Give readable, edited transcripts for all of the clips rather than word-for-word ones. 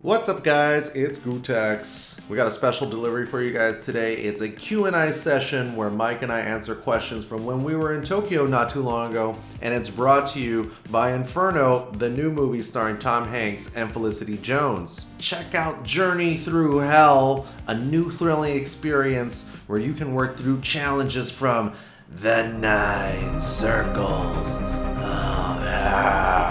What's up, guys? It's Gootecks. We got a special delivery for you guys today. It's a Q&A session where Mike and I answer questions from when we were in Tokyo not too long ago, and it's brought to you by Inferno, the new movie starring Tom Hanks and Felicity Jones. Check out Journey Through Hell, a new thrilling experience where you can work through challenges from the 9 circles of hell.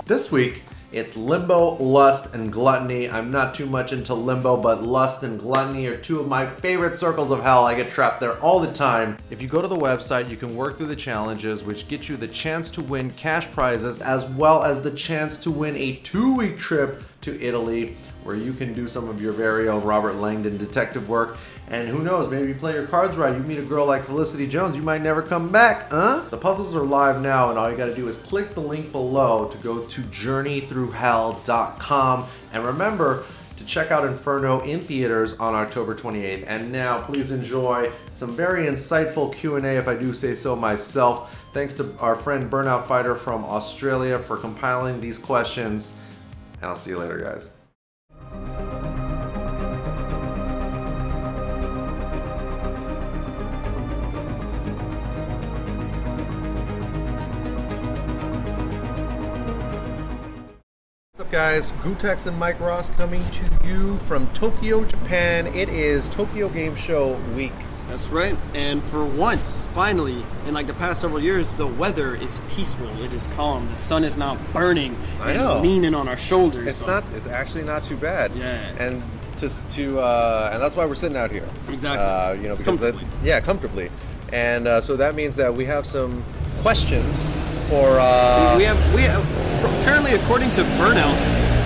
This week, it's limbo, lust, and gluttony. I'm not too much into limbo, but lust and gluttony are two of my favorite circles of hell. I get trapped there all the time. If you go to the website, you can work through the challenges, which get you the chance to win cash prizes, as well as the chance to win a 2-week trip to Italy, where you can do some of your very own Robert Langdon detective work. And who knows, maybe you play your cards right, you meet a girl like Felicity Jones, you might never come back, huh? The puzzles are live now, and all you gotta do is click the link below to go to journeythroughhell.com. And remember to check out Inferno in theaters on October 28th. And now, please enjoy some very insightful Q&A, if I do say so myself. Thanks to our friend Burnout Fighter from Australia for compiling these questions. And I'll see you later, guys. What's up, guys? Gootecks and Mike Ross coming to you from Tokyo, Japan. It is Tokyo Game Show week. That's right, and for once, finally, in like the past several years, the weather is peaceful. It is calm. The sun is not burning and leaning on our shoulders. It's actually not too bad. Yeah. And and that's why we're sitting out here. Exactly. Because comfortably. And so that means that we have some questions for. We have apparently, according to Burnout,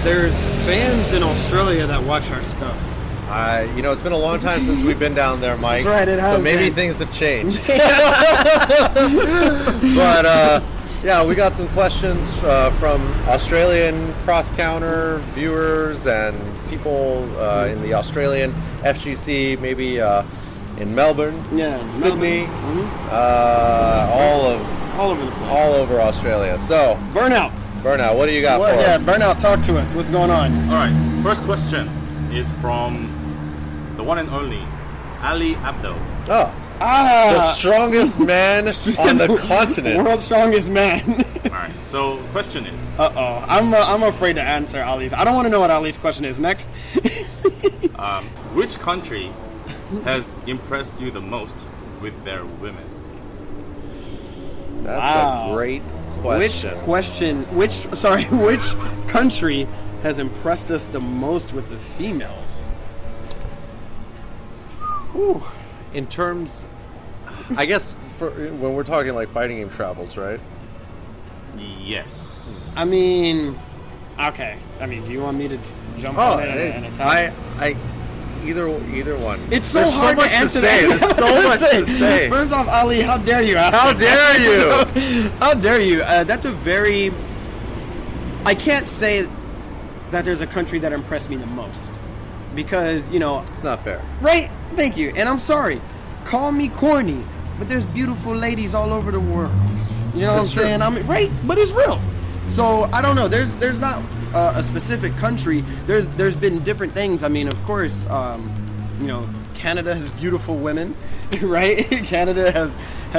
there's fans in Australia that watch our stuff. It's been a long time since we've been down there, Mike. That's right, it has. So maybe things have changed. But we got some questions from Australian cross-counter viewers and people in the Australian FGC, maybe in Melbourne, Sydney, all over the place, all over Australia. So Burnout, what do you got for us? Yeah, Burnout, talk to us. What's going on? All right, first question is from the one and only Ali Abdo. The strongest man on the continent. World's strongest man. All right, so question is. I'm afraid to answer Ali's. I don't want to know what Ali's question is. Next. Which country has impressed you the most with their women? That's a great question. Which country has impressed us the most with the females? Ooh. In terms, I guess, when we're talking like fighting game travels, right? Yes. I mean, okay. Do you want me to jump on it and attack? Either one. It's so hard to answer that. There's so much to say. First off, Ali, how dare you ask? How dare you? How dare you? That's a very. I can't say that there's a country that impressed me the most because it's not fair. Right? Thank you. And I'm sorry. Call me corny, but there's beautiful ladies all over the world. You know what I'm saying? Right, but it's real. So I don't know. There's not a specific country. There's been different things. Of course, Canada has beautiful women, right? Canada has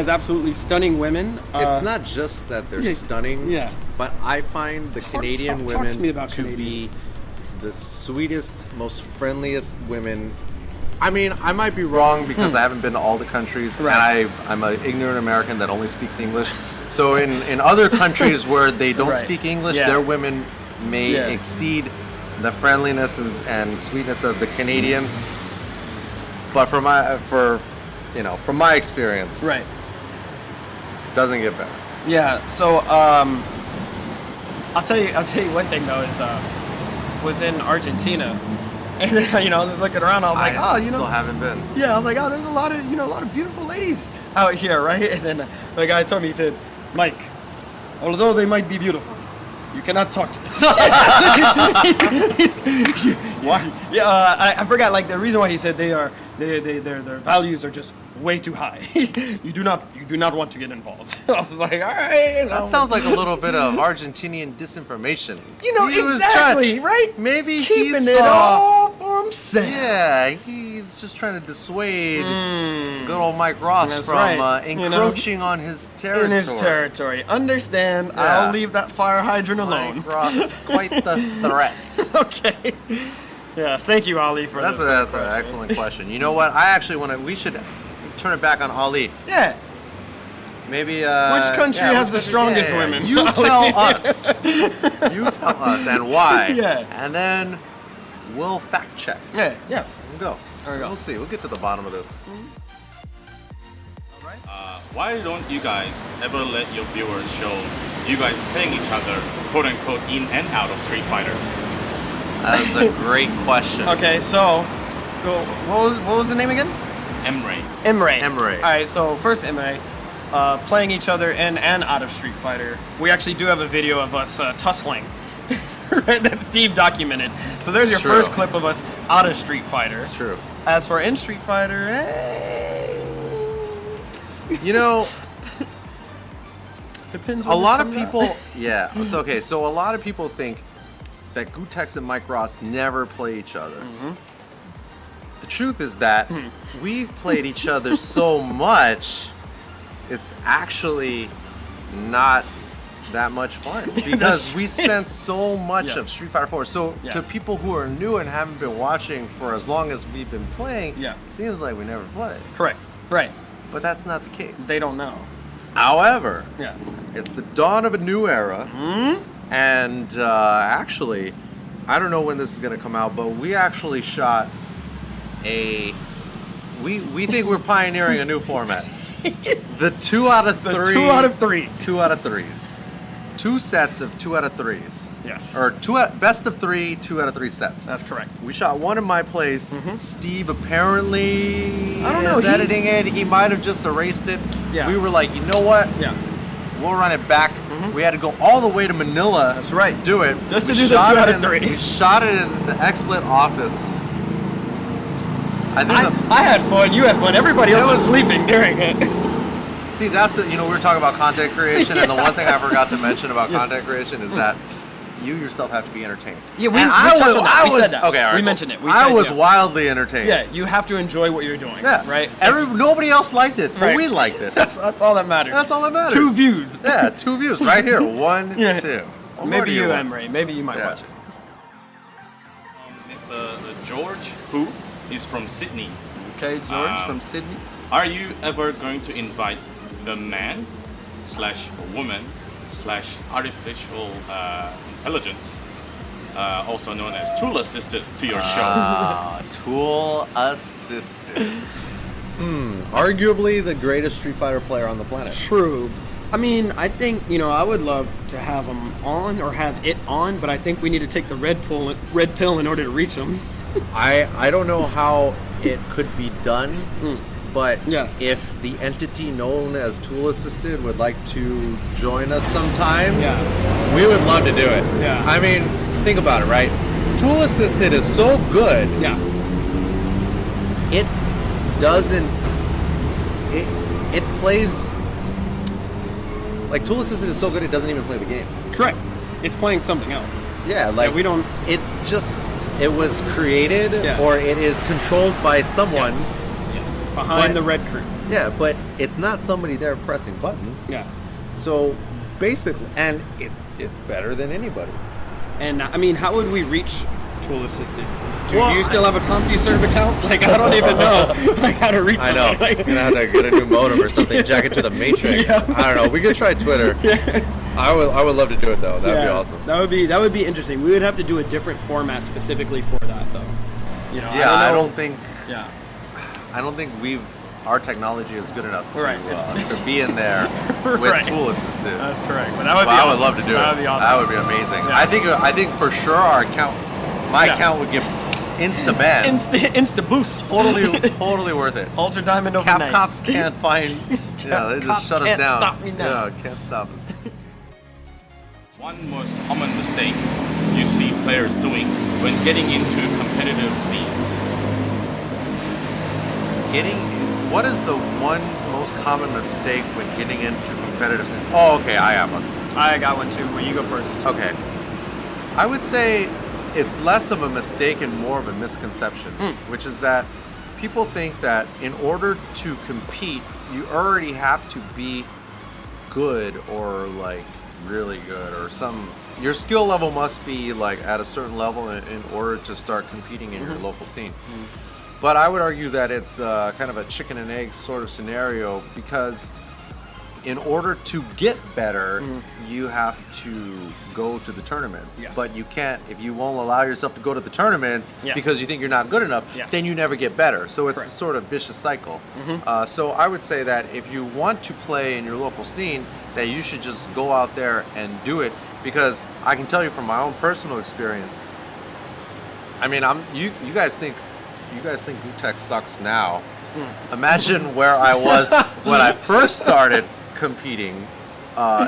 absolutely stunning women. It's not just that they're stunning. Yeah. But I find the Canadian women to me about to be the sweetest, most friendliest women. I might be wrong because I haven't been to all the countries, and I'm an ignorant American that only speaks English. So in other countries where they don't speak English, their women may exceed the friendliness and sweetness of the Canadians. But from my experience, doesn't get better. Yeah. So I'll tell you one thing though is was in Argentina. And then, I was just looking around. I was like, still haven't been. Yeah, I was like, there's a lot of beautiful ladies out here, right? And then the guy told me, he said, Mike, although they might be beautiful, you cannot talk to them. Why? Yeah, I forgot. Like the reason why he said they are their values are just way too high. you do not want to get involved. I was like, all right. That sounds like a little bit of Argentinian disinformation. You know, He was exactly, right? Maybe Keeping he it saw, all for himself. Yeah, he's just trying to dissuade good old Mike Ross That's from right. encroaching on his territory. In his territory. Understand, Yeah. I'll leave that fire hydrant alone. Mike Ross, quite the threat. Okay. Yes, thank you, Ali, for That's an excellent question. You know what? I actually we should turn it back on Ali. Yeah. Maybe. Which country has the strongest women? You tell us. You tell us and why. Yeah. And then we'll fact check. Yeah. We'll go. There we go. We'll see. We'll get to the bottom of this. Why don't you guys ever let your viewers show you guys playing each other, quote unquote, in and out of Street Fighter? That's a great question. Okay, so what was the name again? Emre. Emre. All right, so first Emre, playing each other in and out of Street Fighter. We actually do have a video of us tussling. That Steve documented. So there's your True. first clip of us out of Street Fighter. It's true. As for in Street Fighter, You know, depends. a on lot of people. Yeah. So, okay. So a lot of people think that Gootecks and Mike Ross never play each other. The truth is that we've played each other so much, it's actually not that much fun because we spent so much of Street Fighter 4. So to people who are new and haven't been watching for as long as we've been playing, it seems like we never played. Correct. Right. But that's not the case. They don't know. However, Yeah. it's the dawn of a new era. And actually, I don't know when this is going to come out, but we actually shot we think we're pioneering a new format. The 2 out of 3. 2 out of 3. 2 out of 3s. 2 sets of 2 out of 3s. Yes. Or best of 3, 2 out of 3 sets. That's correct. We shot one in my place. Steve apparently I don't know, is editing it. He might have just erased it. Yeah. We were like, you know what? Yeah. We'll run it back. We had to go all the way to Manila. That's right. To do it. Just to We do the shot 2 out it of in 3. We shot it in the XSplit office. I had fun. You had fun. Everybody else was sleeping during it. See, that's we were talking about content creation, and the one thing I forgot to mention about content creation is that you yourself have to be entertained. Yeah, we I said that. Okay, all right. We mentioned it. I was wildly entertained. Yeah, you have to enjoy what you're doing. Yeah. Right? Nobody else liked it, but Right. we liked it. That's all that matters. That's all that matters. 2 views. Yeah, 2 views right here. 1, 2. What more Maybe do you, want? Emre. Maybe you might watch it. Mr. George, who is from Sydney. Okay, George from Sydney. Are you ever going to invite the man/woman/artificial intelligence, also known as tool assisted, to your show? Tool assisted. Arguably the greatest Street Fighter player on the planet. True. I mean, I think, I would love to have him on or have it on, but I think we need to take the red pill in order to reach him. I don't know how it could be done, but Yeah. if the entity known as Tool Assisted would like to join us sometime, we would love to do it. Yeah. I mean, think about it, right? Tool Assisted is so good. Yeah. It doesn't. It plays. Like, Tool Assisted is so good, it doesn't even play the game. Correct. It's playing something else. Yeah, like, we don't. It was created, or it is controlled by someone. Yes. Behind the red curtain. Yeah, but it's not somebody there pressing buttons. Yeah. So basically, and it's better than anybody. And I mean, how would we reach Tool Assisted? Do Well, you still have a CompuServe account? Like, I don't even know like how to reach I know. somebody. I'm gonna have to get a new modem or something, jack it to the Matrix. Yeah. I don't know. We could try Twitter. I would love to do it though. That'd be awesome. That would be interesting. We would have to do a different format specifically for that, though. I don't think Yeah. our technology is good enough to, Right. To be in there with Right. Tool Assisted. That's correct. But that would be I awesome. would love to do it. That would be awesome. That would be amazing. Yeah. I think for sure our account, my account would give insta ban. Insta boost. Totally worth it. Ultra diamond overnight. Cops can't find. Yeah, they just Cops shut us can't down. stop me now. Yeah, can't stop us. One most common mistake you see players doing when getting into competitive scenes. what is the one most common mistake when getting into competitive scenes? Oh, okay, I have one. I got one too. Well, you go first. Okay. I would say it's less of a mistake and more of a misconception, which is that people think that in order to compete, you already have to be good or like really good or your skill level must be like at a certain level in order to start competing in your local scene. But I would argue that it's kind of a chicken and egg sort of scenario, because in order to get better, you have to go to the tournaments. Yes. But you can't, if you won't allow yourself to go to the tournaments because you think you're not good enough, then you never get better. So it's sort of vicious cycle. So I would say that if you want to play in your local scene, that you should just go out there and do it, because I can tell you from my own personal experience, I mean, you guys think Gootecks sucks now. Imagine where I was when I first started competing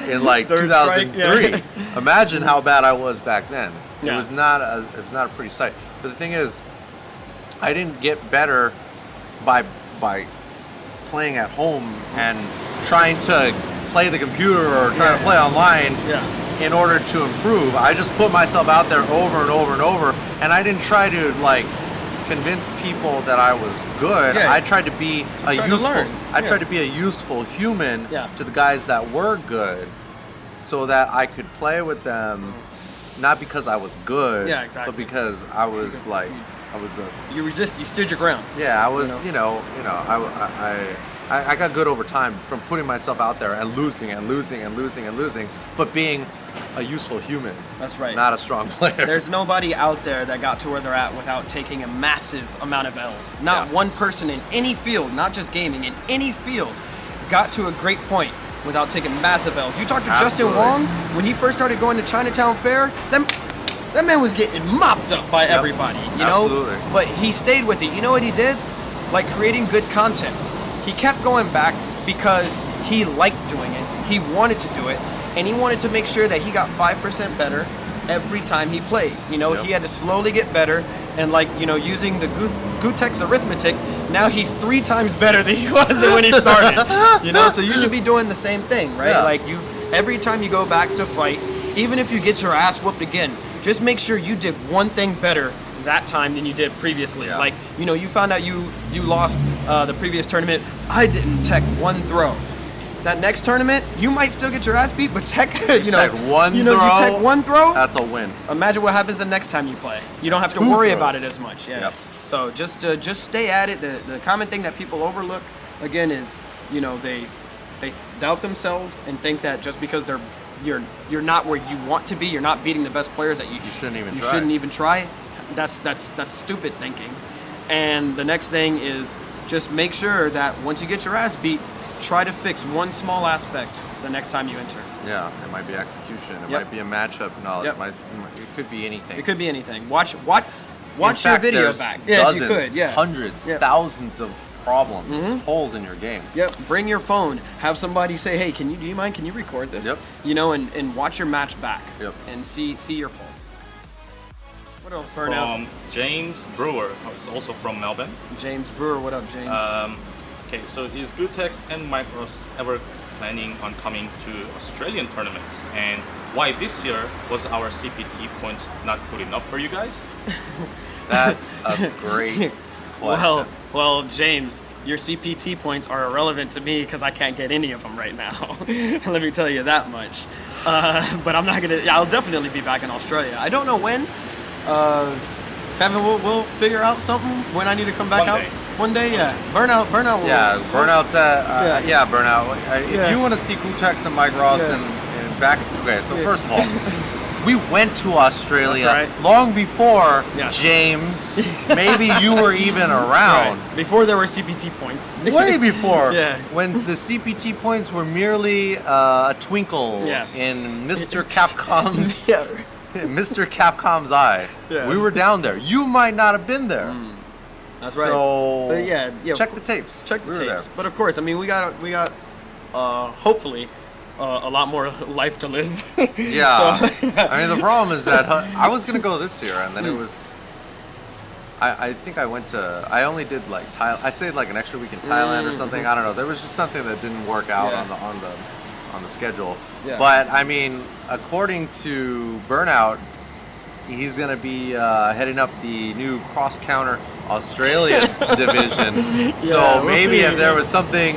in like 2003. Imagine how bad I was back then. It was not a pretty sight. But the thing is, I didn't get better by playing at home and trying to play the computer or trying to play online in order to improve. I just put myself out there over and over and over, and I didn't try to like convince people that I was good. I tried to be tried to be a useful human to the guys that were good, so that I could play with them, not because I was good, but because I was you stood your ground. Yeah, I was, I got good over time from putting myself out there and losing and losing and losing and losing, but being a useful human. That's right. Not a strong player. There's nobody out there that got to where they're at without taking a massive amount of L's. Not one person in any field, not just gaming, in any field, got to a great point without taking massive L's. You talk to Justin Wong, when he first started going to Chinatown Fair, that man was getting mopped up by everybody, you know? But he stayed with it. You know what he did? Like creating good content. He kept going back because he liked doing it. He wanted to do it. And he wanted to make sure that he got 5% better every time he played. You know, he had to slowly get better. And like, you know, using the Gootecks arithmetic, now he's 3 times better than he was when he started. You know, so you should be doing the same thing, right? Like every time you go back to fight, even if you get your ass whooped again, just make sure you did one thing better that time than you did previously. Like, you know, you found out you lost the previous tournament. I didn't tech one throw. That next tournament, you might still get your ass beat, but tech, you tech one throw. That's a win. Imagine what happens the next time you play. You don't have to worry about it as much. So just stay at it. The common thing that people overlook again is, you know, they doubt themselves and think that just because you're not where you want to be, you're not beating the best players, that you shouldn't even try. That's stupid thinking. And the next thing is just make sure that once you get your ass beat, try to fix one small aspect the next time you enter. Yeah, it might be execution. It might be a matchup knowledge. It could be anything. It could be anything. Watch your video back. Dozens, if you could. Hundreds, thousands of problems, holes in your game. Bring your phone. Have somebody say, "Hey, do you mind? Can you record this?" You know, and watch your match back. And see your faults. What else, Burnout? James Brewer, who's also from Melbourne. James Brewer, what up, James? Okay, so is Gootecks and Micros ever planning on coming to Australian tournaments? And why this year was our CPT points not good enough for you guys? That's a great question. Well, James, your CPT points are irrelevant to me because I can't get any of them right now. Let me tell you that much. But I'm not gonna. I'll definitely be back in Australia. I don't know when. Kevin, we'll figure out something when I need to come back out. One day, Burnout will. Yeah, Burnout's at. Burnout. If you want to see Gootecks and Mike Ross and back. Okay, so first of all, we went to Australia long before James. Maybe you were even around. Before there were CPT points. Way before. When the CPT points were merely a twinkle in Mr. Capcom's. Mr. Capcom's eye. We were down there. You might not have been there. That's right. So check the tapes. Check the tapes. But of course, I mean, we got hopefully a lot more life to live. I mean, the problem is that I was gonna go this year, and then it was I think I went to. I only did like Thailand. I stayed like an extra week in Thailand or something. I don't know. There was just something that didn't work out on the schedule. Yeah. But I mean, according to Burnout, he's gonna be heading up the new cross counter Australian division. So we'll maybe see. if there was something,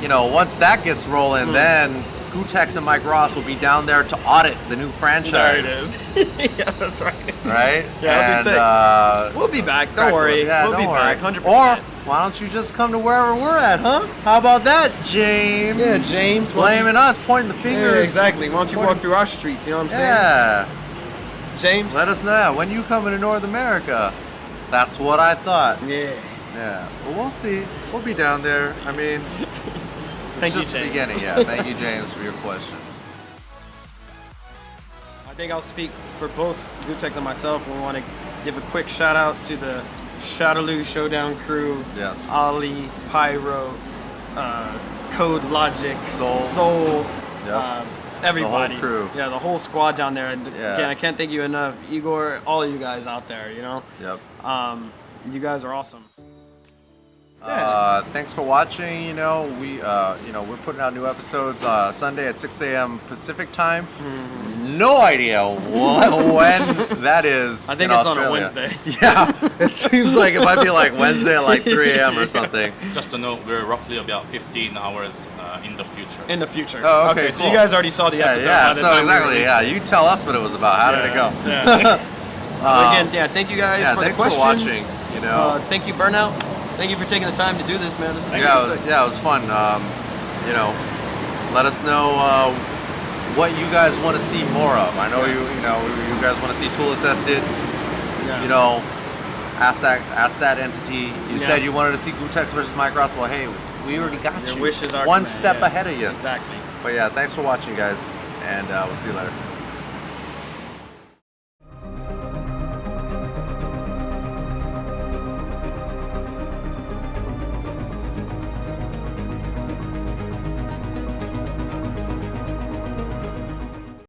once that gets rolling, then Gootecks and Mike Ross will be down there to audit the new franchise. There it is. Yeah, that's right. Right? Yeah, that'll be sick. We'll be back. Don't worry. Yeah, we'll be back. 100%. Or why don't you just come to wherever we're at, huh? How about that, James? Yeah, James. Blaming us, pointing the fingers. Yeah, exactly. Why don't you walk through our streets? You know what I'm saying? Yeah. James. Let us know when you coming to North America. That's what I thought. Yeah. Yeah. Well, we'll see. We'll be down there. I mean, Thank you, just the James. beginning. Yeah. Thank you, James, for your question. I think I'll speak for both Gootecks and myself. We want to give a quick shout out to the Shadaloo Showdown crew. Yes. Ali, Pyro, Code Logic, Soul. Yep. Everybody. The whole crew. Yeah, the whole squad down there. And Yeah. again, I can't thank you enough. Igor, all of you guys out there, Yep. You guys are awesome. Thanks for watching. We're putting out new episodes Sunday at 6 a.m. Pacific time. No idea when that is. I think in it's Australia. on a Wednesday. Yeah, it seems like it might be like Wednesday at like 3 a.m. or something. Just to know, we're roughly about 15 hours in the future. In the future. Oh, okay, So cool. you guys already saw the episode. Yeah, by the so time we exactly. released Yeah, it. you tell us what it was about. How did it go? Yeah. But again, thank you guys for the thanks for questions. watching. Thank you, Burnout. Thank you for taking the time to do this, man. This is Yeah, super sick. it was fun. Let us know what you guys want to see more of. I know you guys want to see tool assisted. Yeah. Ask that entity. You said you wanted to see Gootecks versus Mike Ross. Well, hey, we already got Your you. wish is our one command, step yeah. ahead of you. Exactly. But yeah, thanks for watching, guys, and we'll see you later.